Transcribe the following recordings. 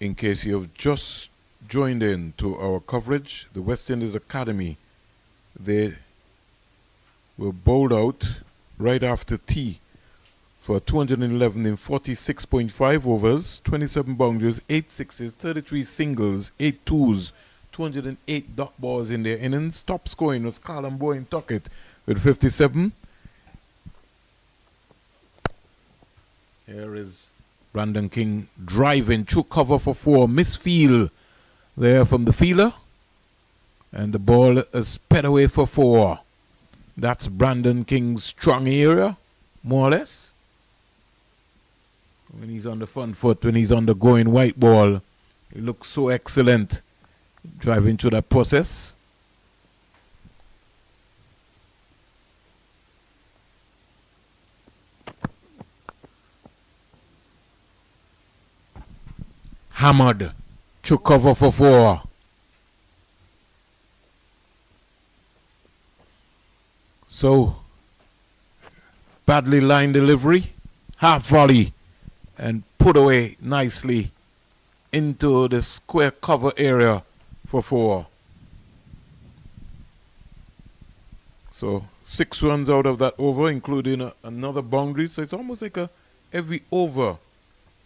In case you have just joined in to our coverage, the West Indies Academy, they were bowled out right after tea for 211 in 46.5 overs, 27 boundaries, 8 sixes, 33 singles, 8 twos, 208 dot balls in their innings. Top scoring was Callum Bowen Tuckett with 57. Here is Brandon King driving through cover for 4. Misfield there from the fielder. And the ball is sped away for 4. That's Brandon King's strong area, more or less. When he's on the front foot, when he's on the going white ball, he looks so excellent driving through that process. Hammered to cover for 4. So, badly lined delivery, half volley, and put away nicely into the square cover area for 4. So 6 runs out of that over, including another boundary. So it's almost like every over,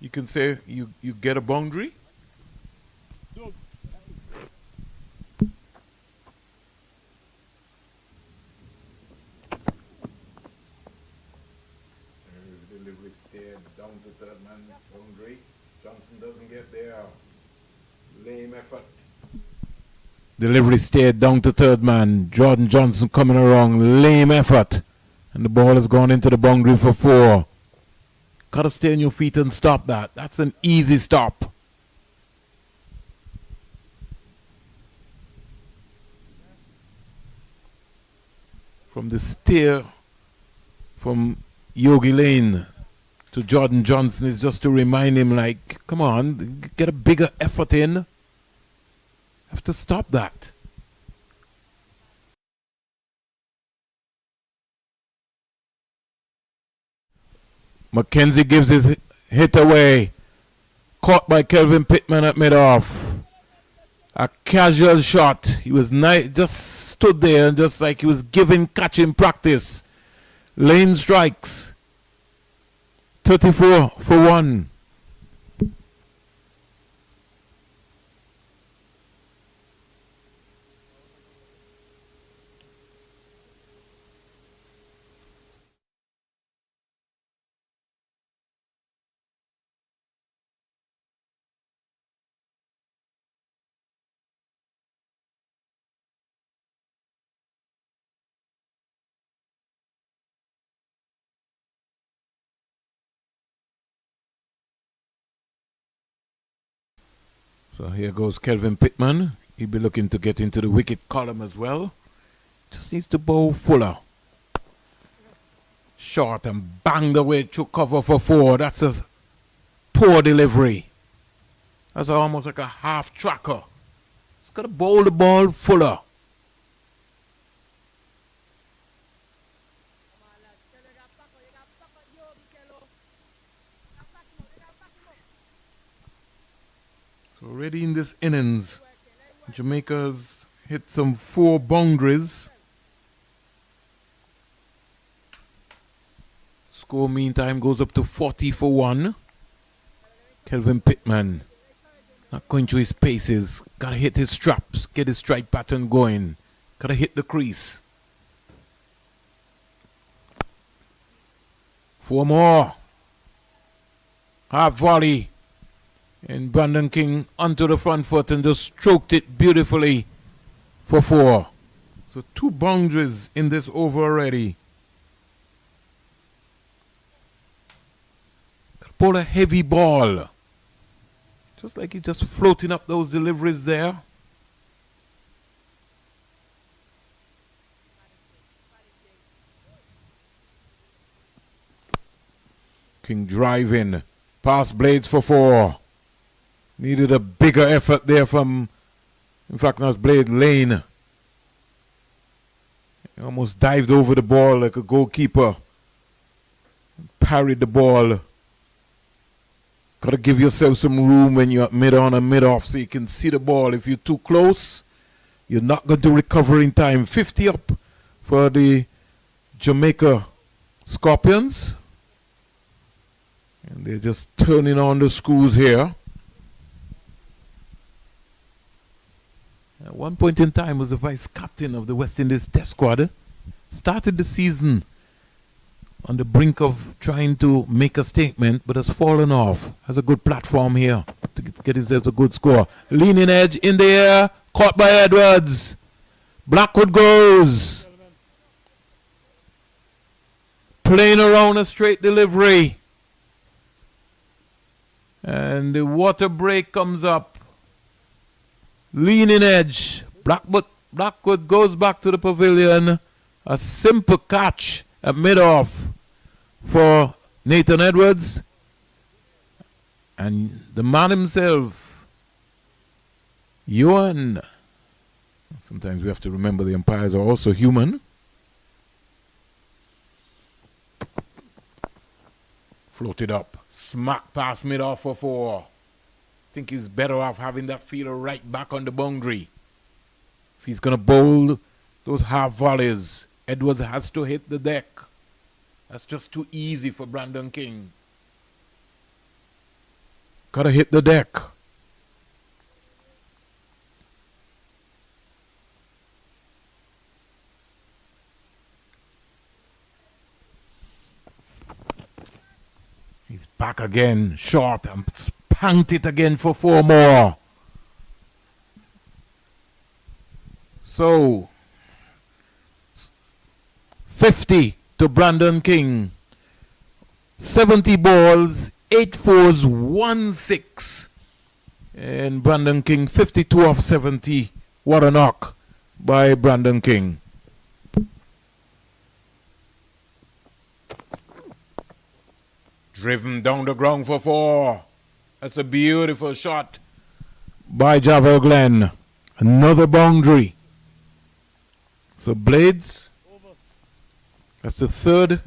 you can say you get a boundary. Delivery stayed down to third man boundary. Johnson doesn't get there. Lame effort. Delivery stayed down to third man. Jordan Johnson coming around. Lame effort. And the ball has gone into the boundary for 4. Gotta stay on your feet and stop that. That's an easy stop. From the steer from Yogi Layne to Jordan Johnson is just to remind him, like, come on, get a bigger effort in. Have to stop that. McKenzie gives his hit away. Caught by Kelvin Pittman at mid-off. A casual shot. He was just stood there and just like he was giving catching practice. Layne strikes. 34 for 1. So here goes Kelvin Pittman. He'll be looking to get into the wicket column as well. Just needs to bowl fuller. Short and banged away to cover for 4. That's a poor delivery. That's almost like a half tracker. It's got to bowl the ball fuller. So already in this innings, Jamaica's hit some 4 boundaries. Score meantime goes up to 40 for 1. Kelvin Pittman not going through his paces. Gotta hit his straps, get his strike pattern going. Gotta hit the crease. 4 more. Half volley. And Brandon King onto the front foot and just stroked it beautifully for 4. So 2 boundaries in this over already. Pull a heavy ball. Just like he's just floating up those deliveries there. King driving. Past blades for 4. Needed a bigger effort there from, in fact, that's Blade Layne. He almost dived over the ball like a goalkeeper. Parried the ball. Got to give yourself some room when you're mid-on and mid-off so you can see the ball. If you're too close, you're not going to recover in time. 50 up for the Jamaica Scorpions. And they're just turning on the screws here. At one point in time was the vice captain of the West Indies Test squad. Started the season on the brink of trying to make a statement, but has fallen off. Has a good platform here to get himself a good score. Leaning edge in the air, caught by Edwards. Blackwood goes. Playing around a straight delivery. And the water break comes up. Leaning edge. Blackwood goes back to the pavilion. A simple catch at mid-off for Nathan Edwards. And the man himself, Johan. Sometimes we have to remember the umpires are also human. Floated up. Smack past mid-off for 4. Think he's better off having that fielder right back on the boundary. If he's going to bowl those half volleys, Edwards has to hit the deck. That's just too easy for Brandon King. Gotta hit the deck. He's back again, short, and spanked it again for 4 more. So, 50 to Brandon King. 70 balls, 8 fours, 1 6. And Brandon King, 52 of 70. What a knock by Brandon King. Driven down the ground for 4. That's a beautiful shot by Javel Glenn. Another boundary. So Blades, that's the 3rd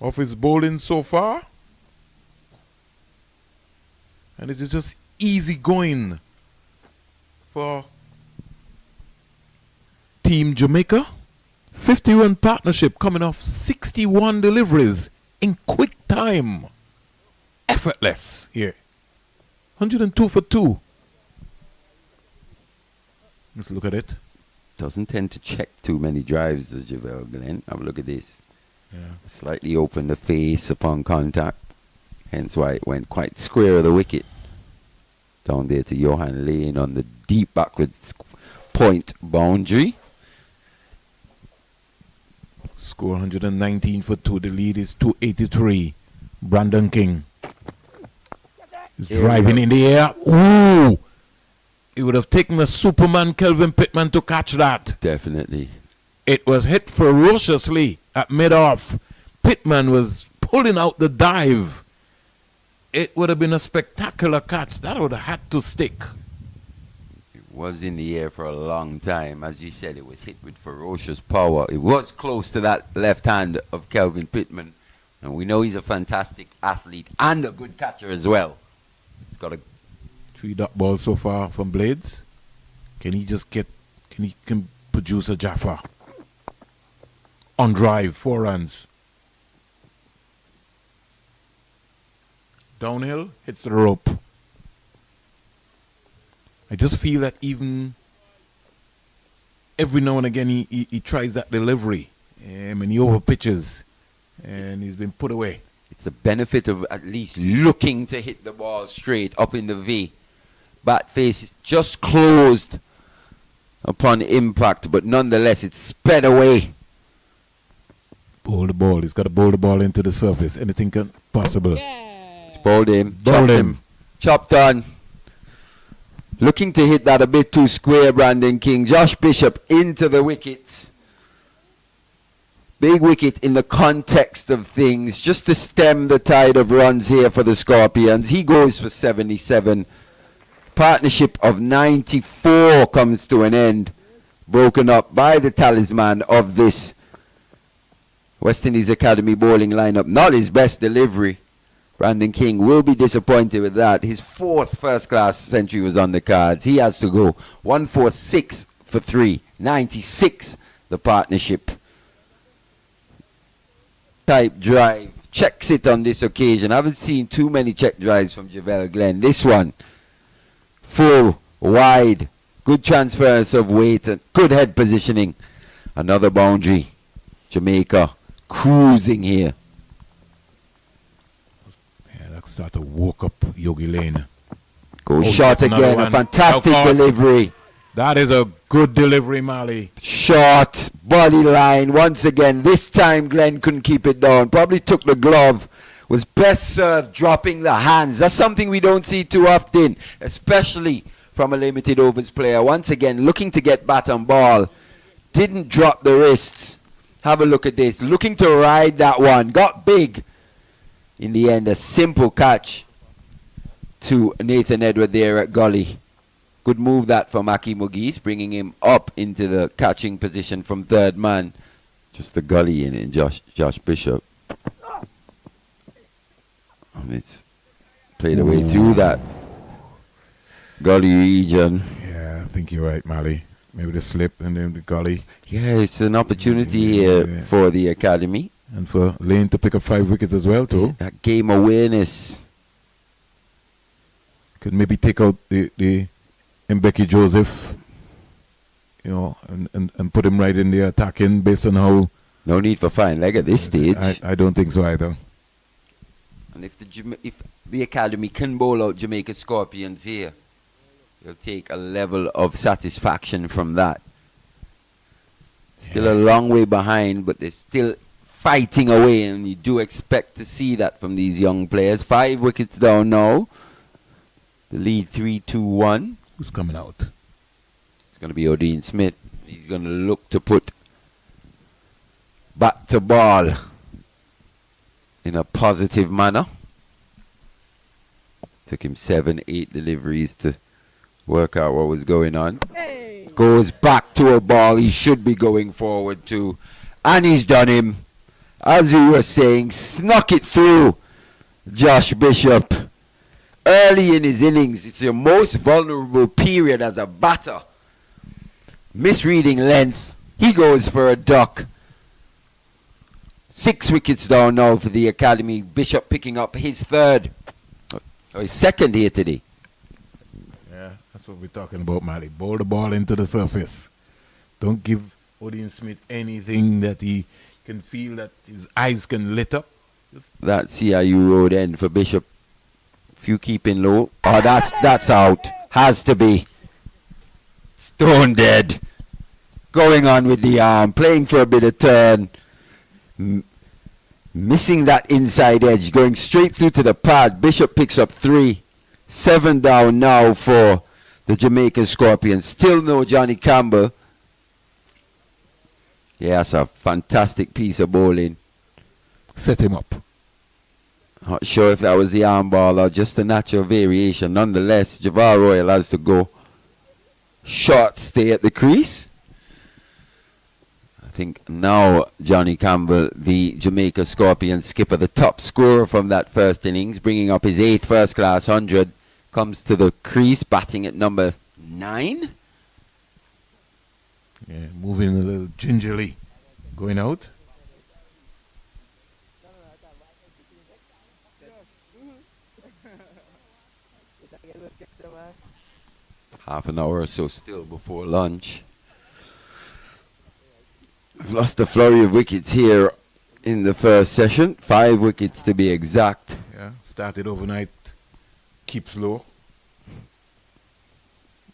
of his bowling so far. And it is just easy going for Team Jamaica. 51 partnership coming off 61 deliveries in quick time. Effortless here. 102 for 2. Let's look at it. Doesn't tend to check too many drives, does Javel Glenn. Have a look at this. Yeah. Slightly open the face upon contact. Hence why it went quite square of the wicket. Down there to Johan Layne on the deep backwards point boundary. Score 119 for 2. The lead is 283. Brandon King is driving in the air. Ooh! It would have taken a Superman Kelvin Pittman to catch that. Definitely. It was hit ferociously at mid-off. Pittman was pulling out the dive. It would have been a spectacular catch. That would have had to stick. It was in the air for a long time. As you said, it was hit with ferocious power. It was close to that left hand of Kelvin Pittman. And we know he's a fantastic athlete and a good catcher as well. He's got a 3 dot balls so far from Blades. Can he produce a Jaffa? On drive, 4 runs. Downhill, hits the rope. I just feel that even every now and again he tries that delivery. And he over pitches. And he's been put away. It's the benefit of at least looking to hit the ball straight up in the V. Bat face is just closed upon impact, but nonetheless it's sped away. Bowl the ball. He's got to bowl the ball into the surface. Anything possible. Yeah. Bowled him. Chopped him. Chopped on. Looking to hit that a bit too square, Brandon King. Josh Bishop into the wickets. Big wicket in the context of things, just to stem the tide of runs here for the Scorpions. He goes for 77. Partnership of 94 comes to an end, broken up by the talisman of this West Indies Academy bowling lineup. Not his best delivery, Brandon King will be disappointed with that. His 4th first-class century was on the cards. He has to go 146 for 3, 96 the partnership. Type drive. Checks it on this occasion. I haven't seen too many check drives from Javel Glenn. This one, full, wide, good transference of weight, and good head positioning. Another boundary. Jamaica cruising here. Yeah, that sort of woke up Yogi Layne. Goes short again. A fantastic delivery. That is a good delivery, Mali. Short body line once again. This time Glenn couldn't keep it down. Probably took the glove. Was best served dropping the hands. That's something we don't see too often, especially from a limited overs player. Once again, looking to get bat on ball. Didn't drop the wrists. Have a look at this. Looking to ride that one. Got big. In the end, a simple catch to Nathan Edward there at gully. Good move that from Aki Mugis, bringing him up into the catching position from 3rd man. Just the gully in it, Josh Bishop. And it's played away through that gully region. Yeah, I think you're right, Mali. Maybe the slip and then the gully. Yeah, it's an opportunity here for the academy. And for Layne to pick up 5 wickets as well, too. That game awareness. Could maybe take out the Mbeki Joseph, you know, and put him right in the attacking based on how... No need for fine leg at this stage. I don't think so either. And if the academy can bowl out Jamaica Scorpions here, they'll take a level of satisfaction from that. Still a long way behind, but they're still fighting away, and you do expect to see that from these young players. 5 wickets down now. The lead 3-2-1. Who's coming out? It's going to be Odin Smith. He's going to look to put bat to ball in a positive manner. Took him 7-8 deliveries to work out what was going on. Hey. Goes back to a ball he should be going forward to. And he's done him. As we were saying, snuck it through Josh Bishop. Early in his innings, it's your most vulnerable period as a batter. Misreading length. He goes for a duck. 6 wickets down now for the academy. Bishop picking up his 3rd. Or his 2nd here today. Yeah, that's what we're talking about, Mali. Bowl the ball into the surface. Don't give Odin Smith anything that he can feel that his eyes can lit up. That CIU road end for Bishop. Few keeping low. Oh, that's out. Has to be. Stone dead. Going on with the arm. Playing for a bit of turn. Missing that inside edge. Going straight through to the pad. Bishop picks up 3. 7 down now for the Jamaican Scorpions. Still no Johnny Campbell. Yeah, that's a fantastic piece of bowling. Set him up. Not sure if that was the arm ball or just a natural variation. Nonetheless, Javar Royal has to go. Short stay at the crease. I think now Johnny Campbell, the Jamaica Scorpions skipper, the top scorer from that first innings, bringing up his 8th first-class 100, comes to the crease, batting at number 9. Yeah, moving a little gingerly. Going out. Half an hour or so still before lunch. We've lost a flurry of wickets here in the first session. 5 wickets to be exact. Yeah, started overnight. Keeps low.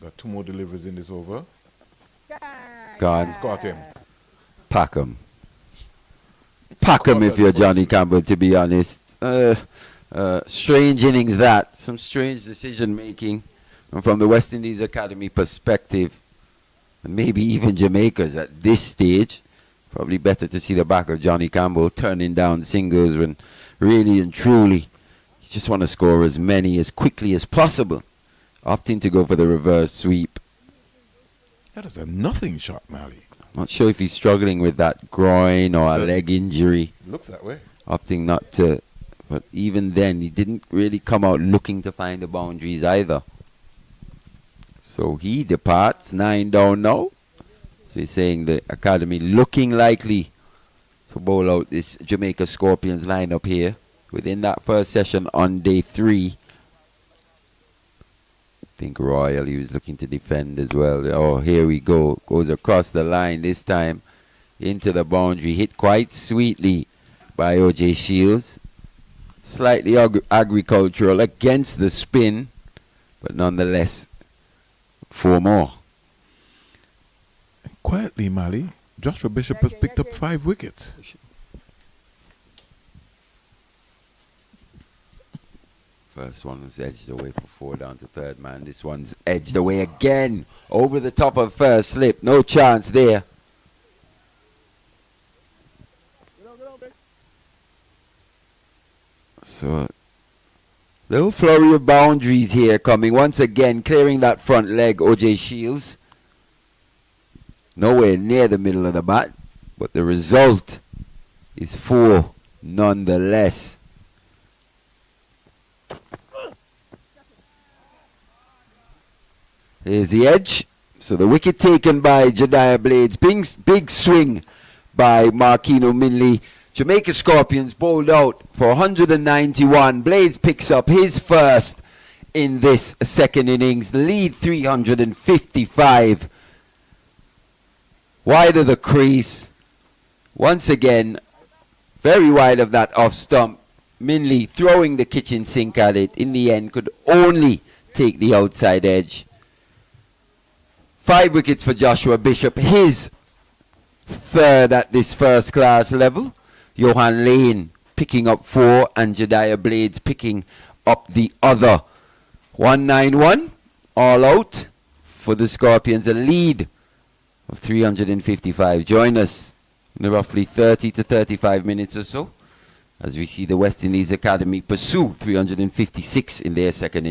Got 2 more deliveries in this over. God. He's caught him. Pack him. Pack him if you're Johnny Campbell, to be honest. Strange innings that. Some strange decision making. And from the West Indies Academy perspective, and maybe even Jamaica's at this stage, probably better to see the back of Johnny Campbell turning down singles when really and truly you just want to score as many as quickly as possible. Opting to go for the reverse sweep. That is a nothing shot, Mali. Not sure if he's struggling with that groin or a leg injury. Looks that way. Opting not to But even then, he didn't really come out looking to find the boundaries either. So he departs, 9 down now. So he's saying the academy looking likely to bowl out this Jamaica Scorpions lineup here within that first session on day 3. I think Royal, he was looking to defend as well. Oh, here we go. Goes across the line this time into the boundary. Hit quite sweetly by O.J. Shields. Slightly agricultural against the spin, but nonetheless, 4 more. And quietly, Mali, Joshua Bishop has picked up 5 wickets. First one was edged away for 4 down to third man. This one's edged away again. Over the top of first slip. No chance there. So, little flurry of boundaries here coming. Once again, clearing that front leg, O.J. Shields. Nowhere near the middle of the bat. But the result is 4 nonetheless. Here's the edge. So the wicket taken by Jediah Blades. Big swing by Marquino Minley. Jamaica Scorpions bowled out for 191. Blades picks up his first in this second innings. Lead 355. Wide of the crease. Once again, very wide of that off stump. Minley throwing the kitchen sink at it. In the end, could only take the outside edge. 5 wickets for Joshua Bishop. His 3rd at this first class level. Johan Layne picking up 4 and Jediah Blades picking up the other. 191 all out for the Scorpions. A lead of 355. Join us in roughly 30 to 35 minutes or so as we see the West Indies Academy pursue 356 in their second innings.